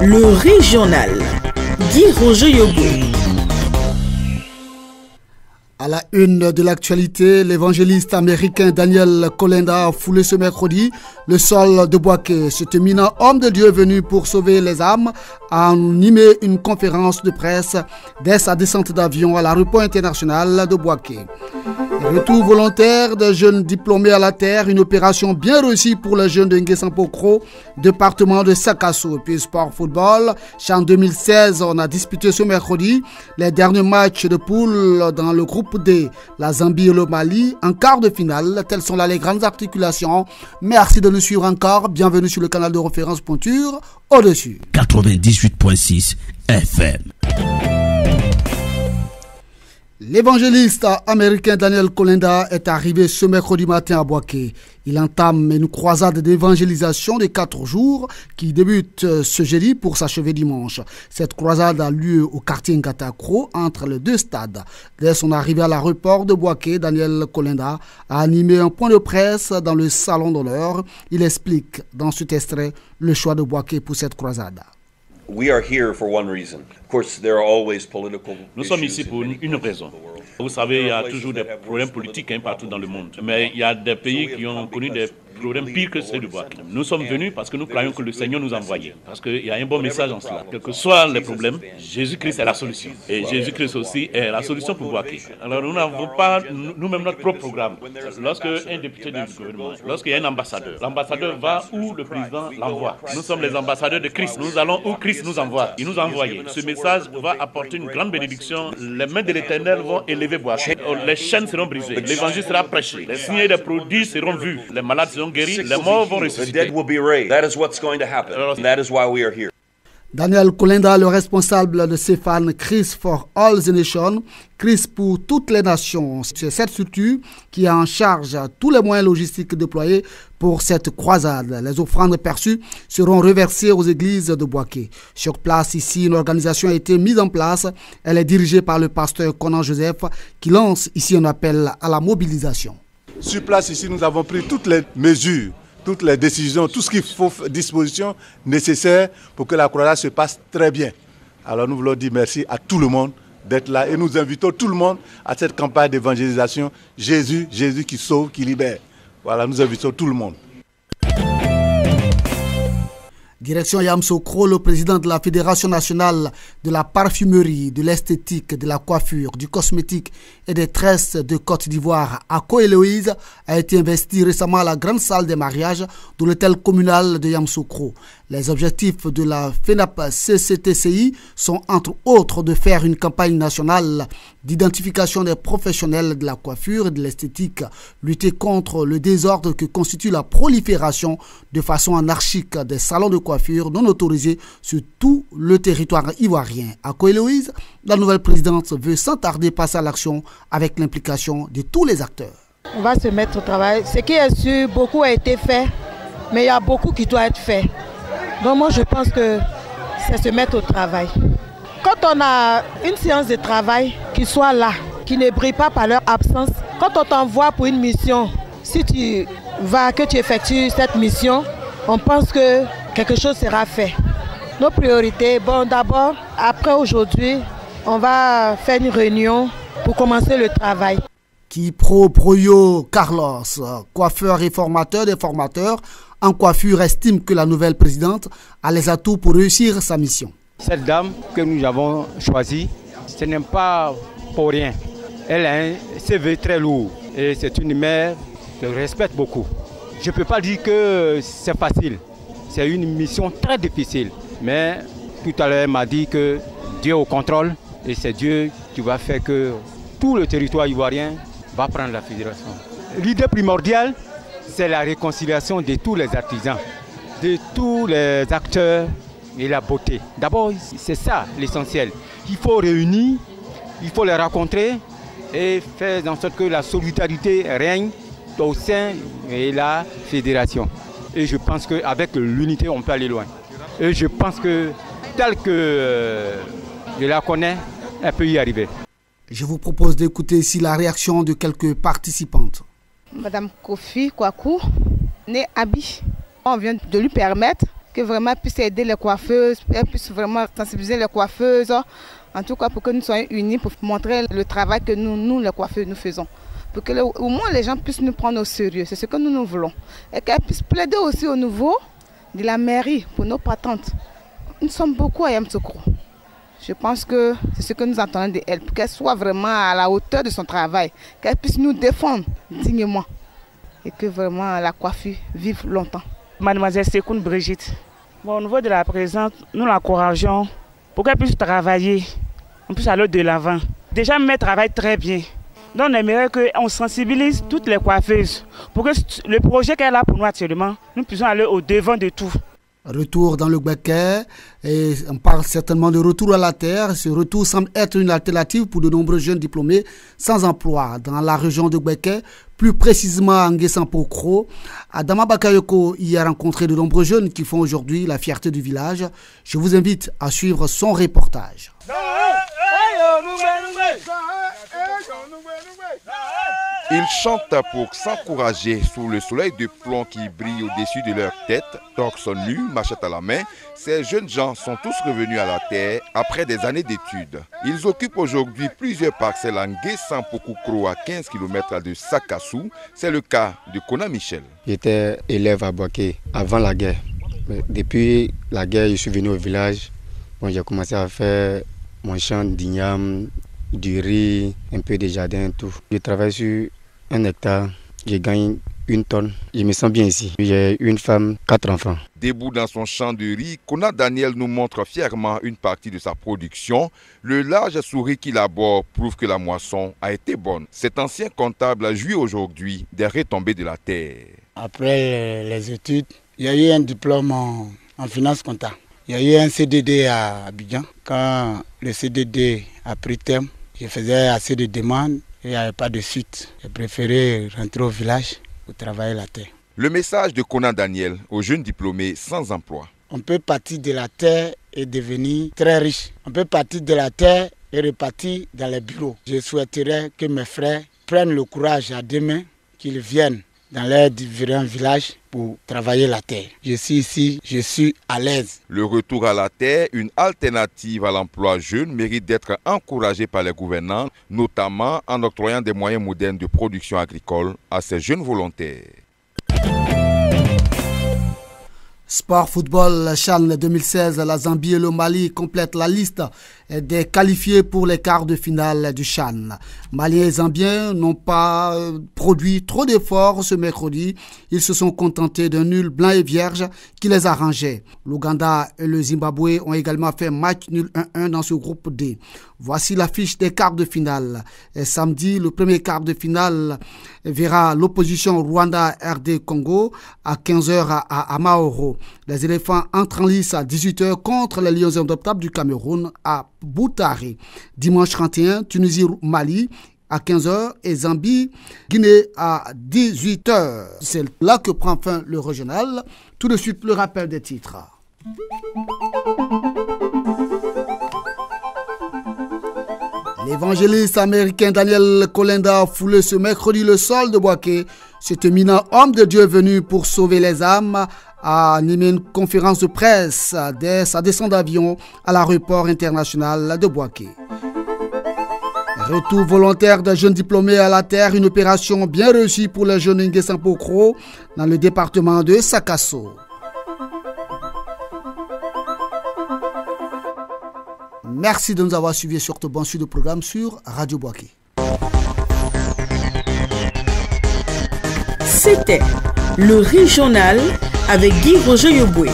Le régional. Guy Roger Yoboué. À la une de l'actualité, l'évangéliste américain Daniel Kolenda a foulé ce mercredi le sol de Bouaké. Cet éminent homme de Dieu venu pour sauver les âmes a animé une conférence de presse dès sa descente d'avion à l'aéroport international de Bouaké. Retour volontaire des jeunes diplômés à la terre, une opération bien réussie pour les jeunes de Nguessan-Pokro, département de Sakasso. Puis sport football, en 2016, on a disputé ce mercredi les derniers matchs de poule dans le groupe D, la Zambie et le Mali, en quart de finale. Telles sont là les grandes articulations. Merci de nous suivre encore. Bienvenue sur le canal de référence Pointure, au-dessus. 98.6 FM. L'évangéliste américain Daniel Kolenda est arrivé ce mercredi matin à Bouaké. Il entame une croisade d'évangélisation de 4 jours qui débute ce jeudi pour s'achever dimanche. Cette croisade a lieu au quartier Ngatakro entre les deux stades. Dès son arrivée à l'aéroport de Bouaké, Daniel Kolenda a animé un point de presse dans le salon d'honneur. Il explique dans cet extrait le choix de Bouaké pour cette croisade. Nous sommes ici pour une raison. Vous savez, il y a toujours des problèmes politiques partout dans le monde. Mais il y a des pays qui ont connu des problèmes pires que ceux de Bouaké. Nous sommes venus parce que nous croyons que le Seigneur nous a envoyés. Parce qu'il y a un bon message en cela. Quels que soient les problèmes, Jésus-Christ est la solution. Et Jésus-Christ aussi est la solution pour Bouaké. Alors nous n'avons pas nous-mêmes notre propre programme. Lorsque un député du gouvernement, lorsqu'il y a un ambassadeur, l'ambassadeur va où le président l'envoie. Nous sommes les ambassadeurs de Christ. Nous allons où Christ nous envoie. Il nous a envoyés. Ce message va apporter une grande bénédiction. Les mains de l'Éternel vont élever Bouaké. Les chaînes seront brisées. L'évangile sera prêché. Les signes et les prodiges seront vus. Les malades seront guéris. Les morts vont ressusciter. Daniel Kolenda, le responsable de Céphane, Christ for All the Nations, Christ pour toutes les nations. C'est cette structure qui est en charge tous les moyens logistiques déployés pour cette croisade. Les offrandes perçues seront reversées aux églises de Bouaké. Sur place, ici, une organisation a été mise en place. Elle est dirigée par le pasteur Conan Joseph qui lance ici un appel à la mobilisation. Sur place, ici, nous avons pris toutes les mesures, toutes les décisions, tout ce qu'il faut, dispositions nécessaires pour que la croisade se passe très bien. Alors nous voulons dire merci à tout le monde d'être là et nous invitons tout le monde à cette campagne d'évangélisation. Jésus, Jésus qui sauve, qui libère. Voilà, nous invitons tout le monde. Direction Yamsokro, le président de la Fédération nationale de la parfumerie, de l'esthétique, de la coiffure, du cosmétique et des tresses de Côte d'Ivoire, Ako Héloïse, a été investi récemment à la grande salle des mariages de l'hôtel communal de Yamsokro. Les objectifs de la FENAP-CCTCI sont entre autres de faire une campagne nationale d'identification des professionnels de la coiffure et de l'esthétique, lutter contre le désordre que constitue la prolifération de façon anarchique des salons de coiffure non autorisés sur tout le territoire ivoirien. À Héloïse, la nouvelle présidente veut sans tarder passer à l'action avec l'implication de tous les acteurs. On va se mettre au travail. Ce qui est sûr, beaucoup a été fait, mais il y a beaucoup qui doit être fait. Donc moi je pense que c'est se mettre au travail. Quand on a une séance de travail qui soit là, qui ne brille pas par leur absence, quand on t'envoie pour une mission, si tu vas, que tu effectues cette mission, on pense que quelque chose sera fait. Nos priorités, bon d'abord, après aujourd'hui, on va faire une réunion pour commencer le travail. Kipro Proyo Carlos, coiffeur et formateur des formateurs en coiffure, estime que la nouvelle présidente a les atouts pour réussir sa mission. Cette dame que nous avons choisie, ce n'est pas pour rien. Elle a un CV très lourd et c'est une mère que je respecte beaucoup. Je ne peux pas dire que c'est facile. C'est une mission très difficile. Mais tout à l'heure, elle m'a dit que Dieu est au contrôle et c'est Dieu qui va faire que tout le territoire ivoirien va prendre la fédération. L'idée primordiale, c'est la réconciliation de tous les artisans, de tous les acteurs et la beauté. D'abord, c'est ça l'essentiel. Il faut réunir, il faut les rencontrer et faire en sorte que la solidarité règne au sein de la fédération. Et je pense qu'avec l'unité, on peut aller loin. Et je pense que tel que je la connais, elle peut y arriver. Je vous propose d'écouter ici la réaction de quelques participantes. Madame Kofi Kwaku, née Abi, on vient de lui permettre que vraiment puisse aider les coiffeuses, qu'elle puisse vraiment sensibiliser les coiffeuses, en tout cas pour que nous soyons unis, pour montrer le travail que nous les coiffeuses, nous faisons. Pour que au moins les gens puissent nous prendre au sérieux, c'est ce que nous voulons. Et qu'elle puisse plaider aussi au niveau de la mairie pour nos patentes. Nous sommes beaucoup à Yamoussoukro. Je pense que c'est ce que nous attendons d'elle, pour qu'elle soit vraiment à la hauteur de son travail, qu'elle puisse nous défendre dignement et que vraiment la coiffure vive longtemps. Mademoiselle Sekoun Brigitte, au niveau de la présidente, nous l'encourageons pour qu'elle puisse travailler, on puisse aller de l'avant. Déjà, elle travaille très bien. Donc on aimerait qu'on sensibilise toutes les coiffeuses pour que le projet qu'elle a pour nous actuellement, nous puissions aller au devant de tout. Retour dans le Gbeke, et on parle certainement de retour à la terre. Ce retour semble être une alternative pour de nombreux jeunes diplômés sans emploi dans la région de Gbeke, plus précisément à Nguessan-Pokro. Adama Bakayoko y a rencontré de nombreux jeunes qui font aujourd'hui la fierté du village. Je vous invite à suivre son reportage. Ils chantent pour s'encourager sous le soleil de plomb qui brille au-dessus de leur tête. Torse nu, machette à la main, ces jeunes gens sont tous revenus à la terre après des années d'études. Ils occupent aujourd'hui plusieurs parcelles à Nguessan-Pokro à 15 km de Sakassou. C'est le cas de Kona Michel. J'étais élève à Boaké avant la guerre. Mais depuis la guerre, je suis venu au village. Bon, j'ai commencé à faire mon champ d'igname, du riz, un peu de jardin, tout. Je travaille sur 1 hectare, je gagne 1 tonne. Je me sens bien ici. J'ai une femme, 4 enfants. Debout dans son champ de riz, Kona Daniel nous montre fièrement une partie de sa production. Le large sourire qu'il aborde prouve que la moisson a été bonne. Cet ancien comptable a joui aujourd'hui des retombées de la terre. Après les études, il y a eu un diplôme en finance comptable. Il y a eu un CDD à Abidjan. Quand le CDD a pris terme, je faisais assez de demandes et il n'y avait pas de suite. J'ai préféré rentrer au village pour travailler la terre. Le message de Kona Daniel aux jeunes diplômés sans emploi. On peut partir de la terre et devenir très riche. On peut partir de la terre et repartir dans les bureaux. Je souhaiterais que mes frères prennent le courage à deux mains, qu'ils viennent dans leurs différents villages pour travailler la terre. Je suis ici, je suis à l'aise. Le retour à la terre, une alternative à l'emploi jeune, mérite d'être encouragé par les gouvernants, notamment en octroyant des moyens modernes de production agricole à ces jeunes volontaires. Sport football CHAN 2016, la Zambie et le Mali complètent la liste des qualifiés pour les quarts de finale du CHAN. Maliens et Zambiens n'ont pas produit trop d'efforts ce mercredi. Ils se sont contentés d'un nul blanc et vierge qui les arrangeait. L'Ouganda et le Zimbabwe ont également fait match nul 1-1 dans ce groupe D. Voici l'affiche des quarts de finale. Et samedi, le premier quart de finale verra l'opposition Rwanda-RD Congo à 15h à Maoro. Les éléphants entrent en lice à 18h contre les Lions indomptables du Cameroun à Boutari. Dimanche 31, Tunisie-Mali à 15h et Zambie-Guinée à 18h. C'est là que prend fin le régional. Tout de suite, le rappel des titres. L'évangéliste américain Daniel Kolenda a foulé ce mercredi le sol de Boaké. Cet éminent homme de Dieu venu pour sauver les âmes a animé une conférence de presse dès sa descente d'avion à l'aéroport international de Boaké. Retour volontaire d'un jeune diplômé à la terre, une opération bien réussie pour les jeunes Nguessan-Pokro dans le département de Sakasso. Merci de nous avoir suivis sur ce bon suite de programme sur Radio Boaké. C'était le régional avec Guy Roger Yoboué.